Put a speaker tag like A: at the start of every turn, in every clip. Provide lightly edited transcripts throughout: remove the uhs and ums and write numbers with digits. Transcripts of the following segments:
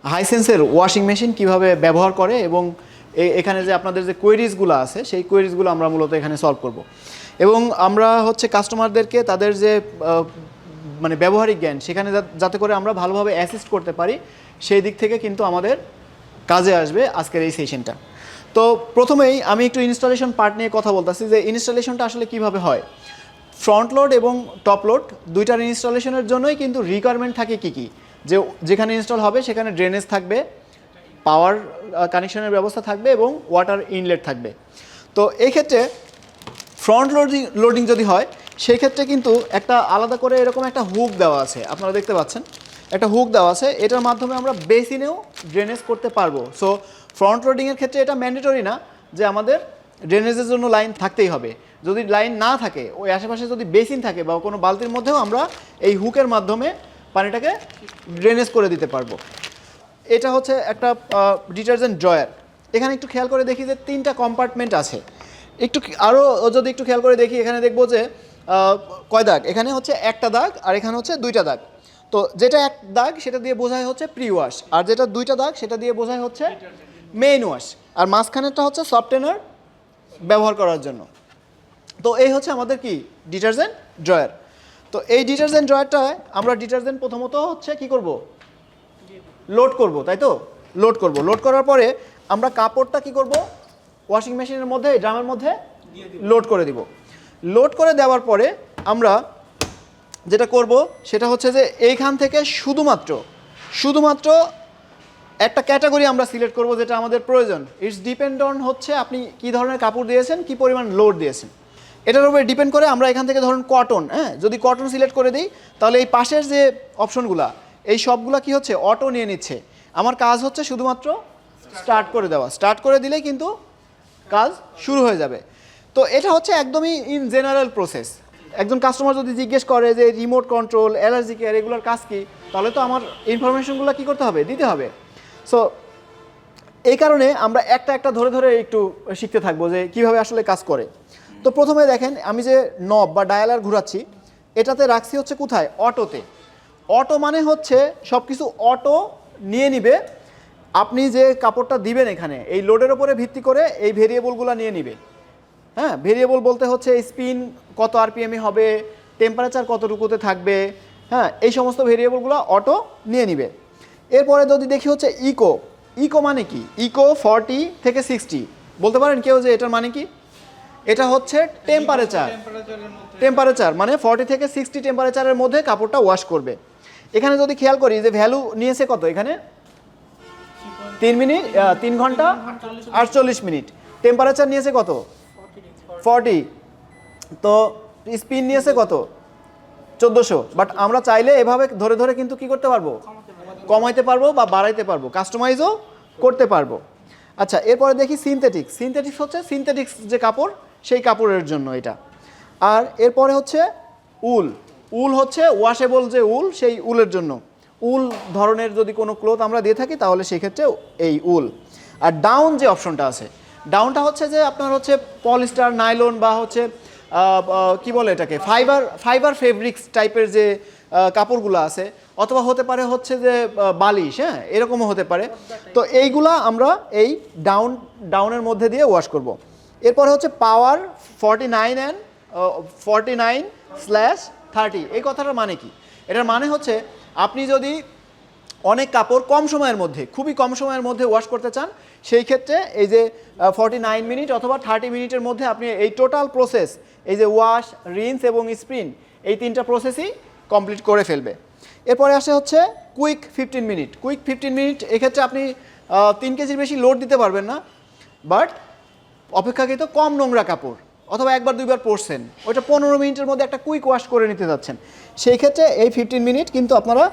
A: হাইসেন্সের washing machine কিভাবে ব্যবহার করে এবং এখানে যে আপনাদের যে কোয়েরিজগুলো আছে সেই কোয়েরিজগুলো আমরা মূলত এখানে সলভ করব এবং আমরা হচ্ছে কাস্টমারদেরকে তাদের যে মানে ব্যবহারিক জ্ঞান সেখানে যাতে করে আমরা ভালোভাবে অ্যাসিস্ট করতে পারি সেই দিক থেকে কিন্তু আমাদের কাজে আসবে আজকের এই সেশনটা। তো প্রথমেই আমি একটু ইনস্টলেশন পার্ট নিয়ে কথা বলতেছি যে ইনস্টলেশনটা আসলে কিভাবে হয়। ফ্রন্ট লোড এবং টপ লোড দুইটার ইনস্টলেশনের জন্যই কিন্তু রিকোয়ারমেন্ট থাকে কি কি, যে যেখানে ইনস্টল হবে সেখানে ড্রেনেজ থাকবে, পাওয়ার কানেকশনের ব্যবস্থা থাকবে এবং ওয়াটার ইনলেট থাকবে। তো এই ক্ষেত্রে ফ্রন্ট লোডিং যদি হয় সেই ক্ষেত্রে কিন্তু একটা আলাদা করে এরকম একটা হুক দেওয়া আছে, আপনারা দেখতে পাচ্ছেন একটা হুক দেওয়া আছে, এটার মাধ্যমে আমরা বেসিনেও ড্রেনেজ করতে পারবো। সো ফ্রন্ট লোডিংয়ের ক্ষেত্রে এটা ম্যান্ডেটরি না যে আমাদের ড্রেনেজের জন্য লাইন থাকতেই হবে। যদি লাইন না থাকে, ওই আশেপাশে যদি বেসিন থাকে বা কোনো বালতির মধ্যেও আমরা এই হুকের মাধ্যমে পানিটাকে ড্রেনেজ করে দিতে পারবো। এটা হচ্ছে একটা ডিটারজেন্ট ড্রয়ার। এখানে একটু খেয়াল করে দেখি যে 3টা কম্পার্টমেন্ট আছে। একটু আরও যদি একটু খেয়াল করে দেখি এখানে দেখবো যে কয় দাগ, এখানে হচ্ছে একটা দাগ আর এখানে হচ্ছে 2টা দাগ। তো যেটা এক দাগ সেটা দিয়ে বোঝায় হচ্ছে প্রি ওয়াশ, আর যেটা 2টা দাগ সেটা দিয়ে বোঝায় হচ্ছে মেইন ওয়াশ, আর মাঝখানেরটা হচ্ছে সফটেনার ব্যবহার করার জন্য। তো এই হচ্ছে আমাদের কি ডিটারজেন্ট ড্রয়ার। তো এই ডিটারজেন্ট ড্রয়ারটায় আমরা ডিটারজেন্ট প্রথমত হচ্ছে কি করব, লোড করব, তাই তো লোড করব। লোড করার পরে আমরা কাপড়টা কি করব, ওয়াশিং মেশিনের মধ্যে ড্রামের মধ্যে লোড করে দিব। লোড করে দেওয়ার পরে আমরা যেটা করব সেটা হচ্ছে যে এইখান থেকে শুধুমাত্র একটা ক্যাটাগরি আমরা সিলেক্ট করব যেটা আমাদের প্রয়োজন। ইটস ডিপেন্ড অন হচ্ছে আপনি কি ধরনের কাপড় দিয়েছেন, কি পরিমাণ লোড দিয়েছেন, এটার উপরে ডিপেন্ড করে আমরা এখান থেকে ধরুন কটন, যদি কটন সিলেক্ট করে দিই তাহলে এই পাশের যে অপশনগুলা এই সবগুলা কি হচ্ছে অটো নিয়ে নিচ্ছে। আমার কাজ হচ্ছে শুধুমাত্র স্টার্ট করে দেওয়া, স্টার্ট করে দিলেই কিন্তু কাজ শুরু হয়ে যাবে। তো এটা হচ্ছে একদমই ইন জেনারেল প্রসেস। একজন কাস্টমার যদি জিজ্ঞেস করে যে রিমোট কন্ট্রোল, অ্যালার্জি কেয়ার এগুলোর কাজ কি, তাহলে তো আমার ইনফরমেশনগুলো কী করতে হবে, দিতে হবে। সো এই কারণে আমরা একটা একটা ধরে ধরে একটু শিখতে থাকবো যে কীভাবে আসলে কাজ করে। তো প্রথমে দেখেন আমি যে নব বা ডায়ালার ঘুরাচ্ছি এটাতে রাখছি হচ্ছে কোথায়, অটোতে। অটো মানে হচ্ছে সব কিছু অটো নিয়ে নিবে। আপনি যে কাপড়টা দিবেন এখানে এই লোডের ওপরে ভিত্তি করে এই ভেরিয়েবলগুলো নিয়ে নিবে। হ্যাঁ, ভেরিয়েবল বলতে হচ্ছে স্পিন কত আরপিএমে হবে, টেম্পারেচার কতটুকুতে থাকবে, হ্যাঁ এই সমস্ত ভেরিয়েবলগুলো অটো নিয়ে নিবে। এরপরে যদি দেখি হচ্ছে ইকো মানে কি, ইকো 40 থেকে 60 বলতে পারেন কেউ যে এটার মানে কি, এটা হচ্ছে টেম্পারেচার মানে 40 থেকে 60 টেম্পারেচারের মধ্যে কাপড়টা ওয়াশ করবে। এখানে যদি খেয়াল করি যে ভ্যালু নিয়েছে কত, এখানে 3 ঘন্টা 48 মিনিট, টেম্পারেচার নিয়েছে কত 40, তো স্পিন নিয়েছে কত 1400। বাট আমরা চাইলে এভাবে ধরে ধরে কিন্তু কি করতে পারবো, কমাইতে পারবো বা বাড়াইতে পারবো, কাস্টমাইজও করতে পারবো। আচ্ছা, এরপরে দেখি সিনথেটিক্স হচ্ছে সিনথেটিক্স যে কাপড় সেই কাপড়ের জন্য এটা। আর এরপরে হচ্ছে উল হচ্ছে ওয়াশেবল যে উল সেই উলের জন্য। উল ধরনের যদি কোনো ক্লোথ আমরা দিয়ে থাকি তাহলে সেক্ষেত্রে এই উল। আর ডাউন যে অপশনটা আছে, ডাউনটা হচ্ছে যে আপনার হচ্ছে পলিস্টার, নাইলন বা হচ্ছে কি বলে এটাকে ফাইবার ফেব্রিক্স টাইপের যে কাপড়গুলো আছে, অথবা হতে পারে হচ্ছে যে বালিশ, হ্যাঁ এরকমও হতে পারে। তো এইগুলা আমরা এই ডাউনের মধ্যে দিয়ে ওয়াশ করব। এরপরে হচ্ছে পাওয়ার 49 অ্যান্ড 49/30। এই কথাটার মানে কি, এটার মানে হচ্ছে আপনি যদি অনেক কাপড় কম সময়ের মধ্যে, খুবই কম সময়ের মধ্যে ওয়াশ করতে চান, সেই ক্ষেত্রে এই যে 49 মিনিট অথবা 30 মিনিটের মধ্যে আপনি এই টোটাল প্রসেস, এই যে ওয়াশ, রিন্স এবং স্পিন, এই 3টা প্রসেসই কমপ্লিট করে ফেলবে। এরপরে আসে হচ্ছে কুইক 15 মিনিট। এক্ষেত্রে আপনি 3 কেজির বেশি লোড দিতে পারবেন না, বাট অপেক্ষাকৃত কম নোংরা কাপড় অথবা একবার দুইবার পরছেন, ওইটা 15 মিনিটের মধ্যে একটা কুইক ওয়াশ করে নিতে যাচ্ছেন, সেই ক্ষেত্রে এই 15 মিনিট কিন্তু আপনারা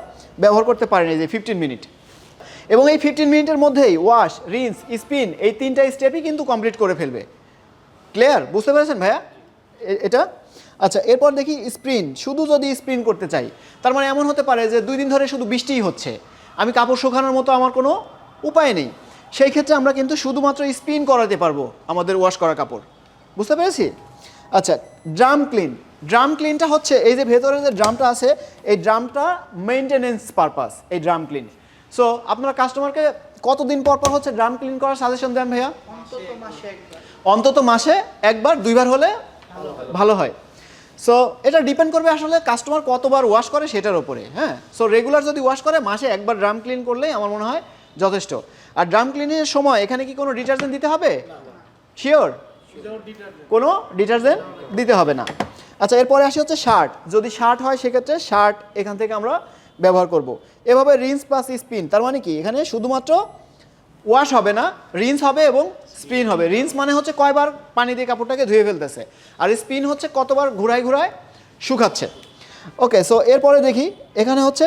A: ব্যবহার করতে পারেন, এই যে 15 মিনিট। এবং এই 15 মিনিটের মধ্যেই ওয়াশ, রিন্স, স্পিন এই 3টা স্টেপই কিন্তু কমপ্লিট করে ফেলবে। ক্লিয়ার, বুঝতে পেরেছেন ভাইয়া এটা? আচ্ছা, এরপর দেখি শুধু যদি স্পিন করতে চাই, তার মানে এমন হতে পারে যে 2 দিন ধরে শুধু বৃষ্টিই হচ্ছে, আমি কাপড় শুকানোর মতো আমার কোনো উপায় নেই, সেই ক্ষেত্রে আমরা কিন্তু শুধুমাত্র স্পিন করাতে পারবো আমাদের ওয়াশ করা কাপড়। বুঝতে পেরেছি? আচ্ছা, ড্রাম ক্লিনটা হচ্ছে এই যে ভেতরে যে ড্রামটা আছে এই ড্রামটা মেইনটেনেন্স পারপাস, এই ড্রাম ক্লিন। সো আপনারা কাস্টমারকে কতদিন পর পর হচ্ছে ড্রাম ক্লিন করার সাজেশন দেন ভাইয়া? অন্তত মাসে একবার, দুইবার হলে ভালো হয়। সো এটা ডিপেন্ড করবে আসলে কাস্টমার কতবার ওয়াশ করে সেটার উপরে। হ্যাঁ, সো রেগুলার যদি ওয়াশ করে মাসে একবার ড্রাম ক্লিন করলেই আমার মনে হয় যথেষ্ট। আর ড্রাম ক্লিনের সময় এখানে কি কোনো ডিটারজেন্ট দিতে হবে? শিওর কোনো ডিটারজেন্ট দিতে হবে না। আচ্ছা, এরপরে আসি হচ্ছে শার্ট। যদি শার্ট হয় সেক্ষেত্রে শার্ট এখান থেকে আমরা ব্যবহার করব। এভাবে রিন্স প্লাস স্পিন, তার মানে কি এখানে শুধুমাত্র ওয়াশ হবে না, রিন্স হবে এবং স্পিন হবে। রিন্স মানে হচ্ছে কয়বার পানি দিয়ে কাপড়টাকে ধুয়ে ফেলতেছে, আর স্পিন হচ্ছে কতবার ঘুরায় ঘুরায় শুকাচ্ছে। ওকে, সো এরপরে দেখি এখানে হচ্ছে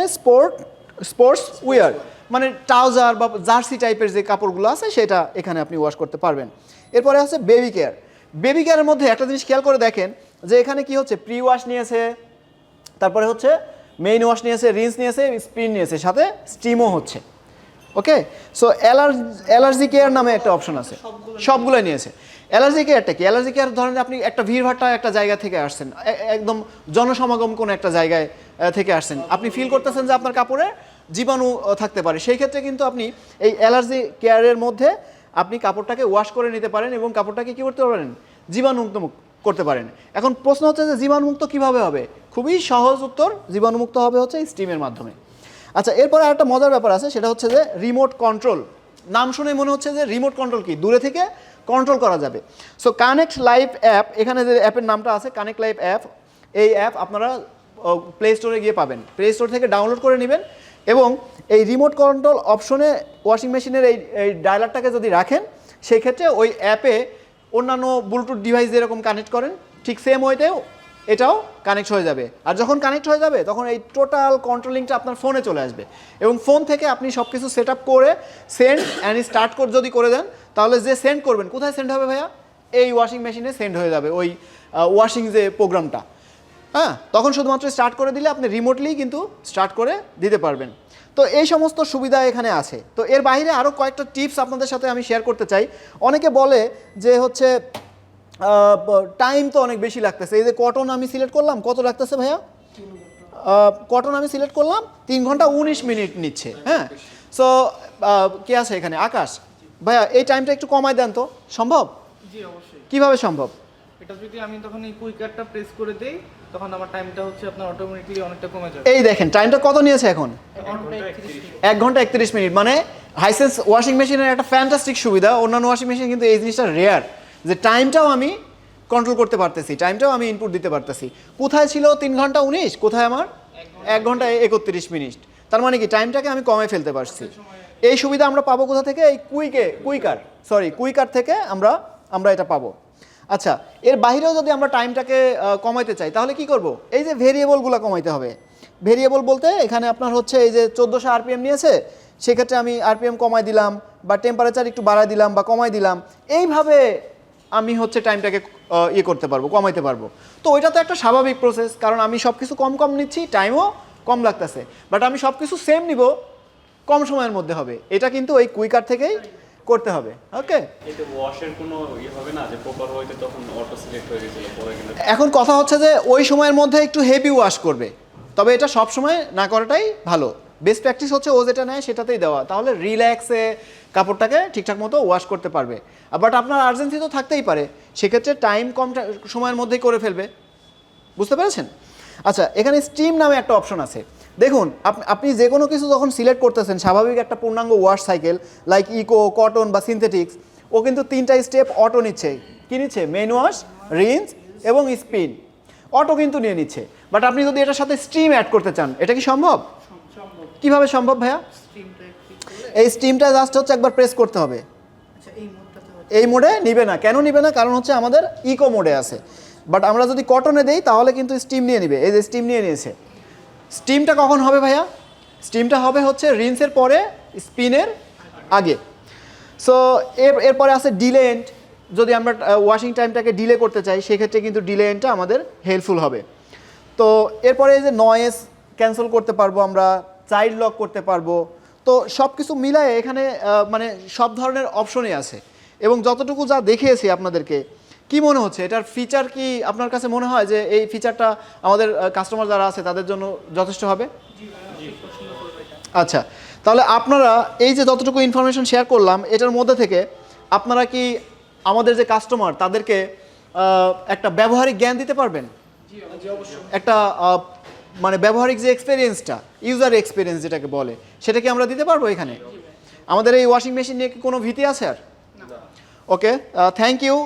A: স্পোর্টস উইয়ার, মানে ট্রাউজার বা জার্সি টাইপের যে কাপড়গুলো আছে সেটা এখানে আপনি ওয়াশ করতে পারবেন। এরপরে হচ্ছে বেবি কেয়ার। বেবি কেয়ারের মধ্যে একটা জিনিস খেয়াল করে দেখেন যে এখানে কি হচ্ছে, প্রি ওয়াশ নিয়েছে, তারপরে হচ্ছে মেইন ওয়াশ নিয়েছে, রিন্স নিয়েছে, স্পিন নিয়েছে, সাথে স্টিমও হচ্ছে। ওকে, সো অ্যালার্জি কেয়ার নামে একটা অপশন আছে, সবগুলোই নিয়েছে। অ্যালার্জি কেয়ারটা কি? অ্যালার্জি কেয়ার ধরেন আপনি একটা ভিড়ভাট্টা একটা জায়গা থেকে আসছেন, একদম জনসমাগম কোনো একটা জায়গায় থেকে আসছেন, আপনি ফিল করতেছেন যে আপনার কাপড়ে জীবাণু থাকতে পারে, সেই ক্ষেত্রে কিন্তু আপনি এই অ্যালার্জি কেয়ারের মধ্যে আপনি কাপড়টাকে ওয়াশ করে নিতে পারেন এবং কাপড়টাকে কী করতে পারেন, জীবাণুমুক্ত করতে পারেন। এখন প্রশ্ন হচ্ছে যে জীবাণুমুক্ত কীভাবে হবে? খুবই সহজ উত্তর, জীবাণুমুক্ত হবে হচ্ছে স্টিমের মাধ্যমে। আচ্ছা, এরপরে একটা মজার ব্যাপার আছে, সেটা হচ্ছে যে রিমোট কন্ট্রোল। নাম শুনে মনে হচ্ছে যে রিমোট কন্ট্রোল কি, দূরে থেকে কন্ট্রোল করা যাবে। সো কানেক্ট লাইভ অ্যাপ, এখানে যে অ্যাপের নামটা আছে কানেক্ট লাইভ অ্যাপ, এই অ্যাপ আপনারা প্লে স্টোরে গিয়ে পাবেন, প্লে স্টোর থেকে ডাউনলোড করে নেবেন এবং এই রিমোট কন্ট্রোল অপশনে ওয়াশিং মেশিনের এই ডায়ালারটাকে যদি রাখেন, সেই ক্ষেত্রে ওই অ্যাপে অন্যান্য ব্লুটুথ ডিভাইস যেরকম কানেক্ট করেন ঠিক সেম ওয়েতেও এটাও কানেক্ট হয়ে যাবে। আর যখন কানেক্ট হয়ে যাবে তখন এই টোটাল কন্ট্রোলিংটা আপনার ফোনে চলে আসবে এবং ফোন থেকে আপনি সব কিছু সেট আপ করে সেন্ড অ্যান্ড স্টার্ট করে যদি করে দেন, তাহলে যে সেন্ড করবেন কোথায় সেন্ড হবে ভাইয়া? এই ওয়াশিং মেশিনে সেন্ড হয়ে যাবে ওই ওয়াশিং যে প্রোগ্রামটা। হ্যাঁ, তখন শুধুমাত্র স্টার্ট করে দিলে আপনি রিমোটলি কিন্তু স্টার্ট করে দিতে পারবেন। তো এই সমস্ত সুবিধা এখানে আছে। তো এর বাইরে আরও কয়েকটা টিপস আপনাদের সাথে আমি শেয়ার করতে চাই। অনেকে বলে যে হচ্ছে টাইম তো অনেক বেশি লাগতেছে। এই যে কটন আমি সিলেক্ট করলাম, কত লাগতেছে ভাইয়া? কটন আমি সিলেক্ট করলাম 3 ঘন্টা 19 মিনিট নিচ্ছে। হ্যাঁ, সো কে আছে এখানে? আকাশ ভাইয়া, এই টাইমটা একটু কমায় দেন তো, সম্ভব?
B: জি অবশ্যই।
A: কিভাবে সম্ভব?
B: এটা যদি আমি তখন এই কুইকারটা প্রেস করে দেই, তখন আমার টাইমটা হচ্ছে আপনার অটোমেটিক্যালি অনেকটা কমে যাবে।
A: এই দেখেন টাইমটা কত নিয়েছে এখন, 1 ঘন্টা 31 মিনিট। মানে হাইসেন্স ওয়াশিং মেশিনের একটা ফ্যান্টাস্টিক সুবিধা। অন্যান্য ওয়াশিং মেশিন কিন্তু এই জিনিসটা রেয়ার, যে টাইমটাও আমি কন্ট্রোল করতে পারতেছি, টাইমটাও আমি ইনপুট দিতে পারতেছি। কোথায় ছিল 3 ঘন্টা 19, কোথায় আমার 1 ঘন্টা 31 মিনিট। তার মানে কি টাইমটাকে আমি কমে ফেলতে পারছি। এই সুবিধা আমরা পাবো কোথা থেকে? এই কুইকার থেকে আমরা এটা পাবো। আচ্ছা, এর বাইরেও যদি আমরা টাইমটাকে কমাইতে চাই তাহলে কি করব? এই যে ভেরিয়েবলগুলো কমাইতে হবে। ভেরিয়েবল বলতে এখানে আপনার হচ্ছে এই যে 1400 আরপিএম নিয়েছে, সেক্ষেত্রে আমি আরপিএম কমাই দিলাম বা টেম্পারেচার একটু বাড়াই দিলাম বা কমাই দিলাম, এইভাবে আমি হচ্ছে টাইমটাকে করতে পারবো, কমাইতে পারবো। তো ওইটা তো একটা স্বাভাবিক প্রসেস, কারণ আমি সব কিছু কম কম নিচ্ছি, টাইমও কম লাগতেছে, বাট আমি সব কিছু সেম নিব, কম সময়ের মধ্যে হবে। এটা কিন্তু ওই কুইকার থেকেই করতে হবে। ওকে,
C: এতে ওয়াশের কোনো হবে না যে প্রপার ওয়েতে তখন অটো সিলেক্ট হয়ে গেছিল পরে কিন্তু।
A: এখন কথা হচ্ছে যে ওই সময়ের মধ্যে একটু হেভি ওয়াশ করবে, তবে এটা সব সময় না করাটাই ভালো। বেস্ট প্র্যাকটিস হচ্ছে ও যেটা নেয় সেটাতেই দেওয়া, তাহলে রিল্যাক্সে কাপড়টাকে ঠিকঠাক মতো ওয়াশ করতে পারবে। বাট আপনার আর্জেন্সি তো থাকতেই পারে, সেক্ষেত্রে টাইম কম সময়ের মধ্যেই করে ফেলবে। বুঝতে পেরেছেন? আচ্ছা, এখানে স্টিম নামে একটা অপশন আছে। দেখুন, আপনি যে কোনো কিছু যখন সিলেক্ট করতেছেন, স্বাভাবিক একটা পূর্ণাঙ্গ wash cycle like eco, cotton বা সিনথেটিক্স, ও কিন্তু 3টা স্টেপ অটো নিচ্ছে। কী নিচ্ছে? মেন ওয়াশ, রিন্স এবং স্পিন, অটো কিন্তু নিয়ে নিচ্ছে। বাট আপনি যদি এটার সাথে স্টিম অ্যাড করতে চান, এটা কি সম্ভব? কিভাবে সম্ভব ভাইয়া? এই স্টিমটা জাস্ট হচ্ছে একবার প্রেস করতে হবে। এই মোডে নিবে না। কেন নিবে না? কারণ হচ্ছে আমাদের ইকো মোডে আছে। বাট আমরা যদি কটনে দেই তাহলে কিন্তু স্টিম নিয়ে নিবে। এই যে স্টিম নিয়ে নিয়েছে। স্টিমটা কখন হবে ভাইয়া? স্টিমটা হবে হচ্ছে রিন্সের পরে, স্পিনের আগে। সো এরপরে আছে ডিলে এন্ড। যদি আমরা ওয়াশিং টাইমটাকে ডিলে করতে চাই, সেক্ষেত্রে কিন্তু ডিলে এন্ডটা আমাদের হেল্পফুল হবে। তো এরপরে এই যে নয়েজ ক্যান্সেল করতে পারবো আমরা, চাইল্ড লক করতে পারবো। তো সব কিছু মিলায়ে এখানে মানে সব ধরনের অপশনই আছে। এবং যতটুকু যা দেখিয়েছি আপনাদেরকে, কি মনে হচ্ছে এটার ফিচার? কি আপনার কাছে মনে হয় যে এই ফিচারটা আমাদের কাস্টমার যারা আছে তাদের জন্য যথেষ্ট হবে? আচ্ছা, তাহলে আপনারা এই যে যতটুকু ইনফরমেশন শেয়ার করলাম এটার মধ্যে থেকে আপনারা কি আমাদের যে কাস্টমার তাদেরকে একটা ব্যবহারিক জ্ঞান দিতে পারবেন? একটা মানে ব্যবহারিক যে এক্সপিরিয়েন্সটা, ইউজার এক্সপিরিয়েন্স যেটাকে বলে, সেটা কি আমরা দিতে পারবো এখানে? আমাদের এই ওয়াশিং মেশিন নিয়ে কি কোনো ভীতি আছে আর? ওকে, থ্যাংক ইউ।